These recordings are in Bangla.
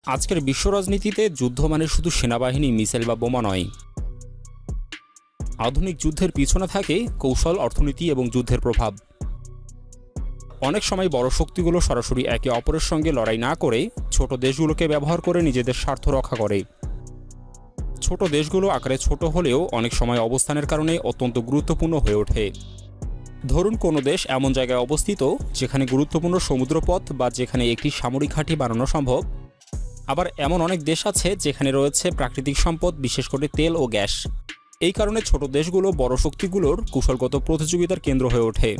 আজকের বিশ্ব রাজনীতিতে যুদ্ধ মানে শুধু সেনাবাহিনী, মিসাইল বা বোমা নয়। আধুনিক যুদ্ধের পিছনে থাকে কৌশল, অর্থনীতি এবং যুদ্ধের প্রভাব। অনেক সময় বড় শক্তিগুলো সরাসরি একে অপরের সঙ্গে লড়াই না করে ছোট দেশগুলোকে ব্যবহার করে নিজেদের স্বার্থ রক্ষা করে। ছোট দেশগুলো আকারে ছোট হলেও অনেক সময় অবস্থানের কারণে অত্যন্ত গুরুত্বপূর্ণ হয়ে ওঠে। ধরুন কোনো দেশ এমন জায়গায় অবস্থিত যেখানে গুরুত্বপূর্ণ সমুদ্রপথ বা যেখানে একটি সামরিক ঘাঁটি বানানো সম্ভব। আবার এমন অনেক দেশ আছে যেখানে রয়েছে প্রাকৃতিক সম্পদ, বিশেষ করে তেল ও গ্যাস। এই কারণে ছোট দেশগুলো বড় শক্তিগুলোর কৌশলগত প্রতিযোগিতার কেন্দ্র হয়ে ওঠে।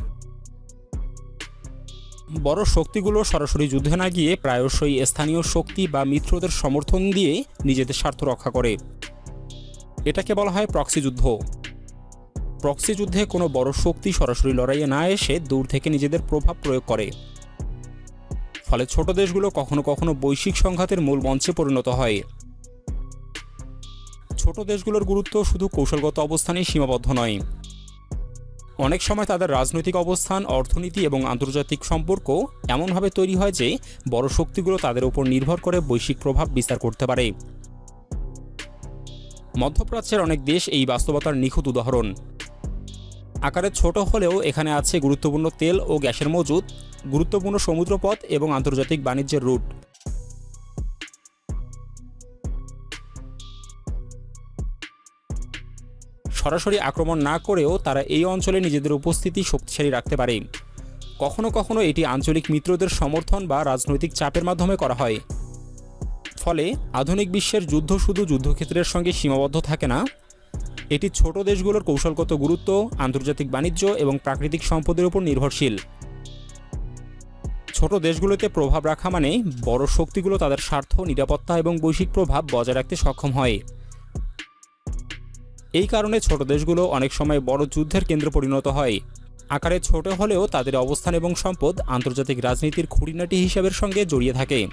বড় শক্তিগুলো সরাসরি যুদ্ধে না গিয়ে প্রায়শই স্থানীয় শক্তি বা মিত্রদের সমর্থন দিয়ে নিজেদের স্বার্থ রক্ষা করে। এটাকে বলা হয় প্রক্সি যুদ্ধ। প্রক্সি যুদ্ধে কোনো বড় শক্তি সরাসরি লড়াইয়ে না এসে দূর থেকে নিজেদের প্রভাব প্রয়োগ করে। ফলে ছোট দেশগুলো কখনো কখনো বৈশ্বিক সংঘাতের মূল মঞ্চে পরিণত হয়। ছোট দেশগুলোর গুরুত্ব শুধু কৌশলগত অবস্থানেই সীমাবদ্ধ নয়। অনেক সময় তাদের রাজনৈতিক অবস্থান, অর্থনীতি এবং আন্তর্জাতিক সম্পর্ক এমনভাবে তৈরি হয় যে বড় শক্তিগুলো তাদের উপর নির্ভর করে বৈশ্বিক প্রভাব বিস্তার করতে পারে। মধ্যপ্রাচ্যের অনেক দেশ এই বাস্তবতার নিখুঁত উদাহরণ। আকারে ছোট হলেও এখানে আছে গুরুত্বপূর্ণ তেল ও গ্যাসের মজুদ, গুরুত্বপূর্ণ সমুদ্রপথ এবং আন্তর্জাতিক বাণিজ্যের রুট। সরাসরি আক্রমণ না করেও তারা এই অঞ্চলে নিজেদের উপস্থিতি শক্তিশালী রাখতে পারে। কখনো কখনো এটি আঞ্চলিক মিত্রদের সমর্থন বা রাজনৈতিক চাপের মাধ্যমে করা হয়। ফলে আধুনিক বিশ্বের যুদ্ধ শুধু যুদ্ধক্ষেত্রের সঙ্গে সীমাবদ্ধ থাকে না, এটি ছোট দেশগুলোর কৌশলগত গুরুত্ব, আন্তর্জাতিক বাণিজ্য এবং প্রাকৃতিক সম্পদের উপর নির্ভরশীল। ছোট দেশগুলোতে প্রভাব রাখা মানে বড় শক্তিগুলো তাদের স্বার্থ, নিরাপত্তা এবং বৈশ্বিক প্রভাব বজায় রাখতে সক্ষম হয়। এই কারণে ছোট দেশগুলো অনেক সময় বড় যুদ্ধের কেন্দ্র পরিণত হয়। আকারে ছোট হলেও তাদের অবস্থান এবং সম্পদ আন্তর্জাতিক রাজনীতির খুঁটিনাটি হিসাবের সঙ্গে জড়িয়ে থাকে।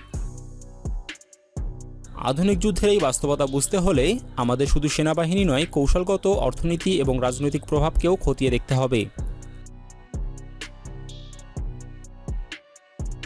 আধুনিক যুদ্ধের এই বাস্তবতা বুঝতে হলে আমাদের শুধু সেনাবাহিনী নয়, কৌশলগত, অর্থনীতি এবং রাজনৈতিক প্রভাবকেও খতিয়ে দেখতে হবে।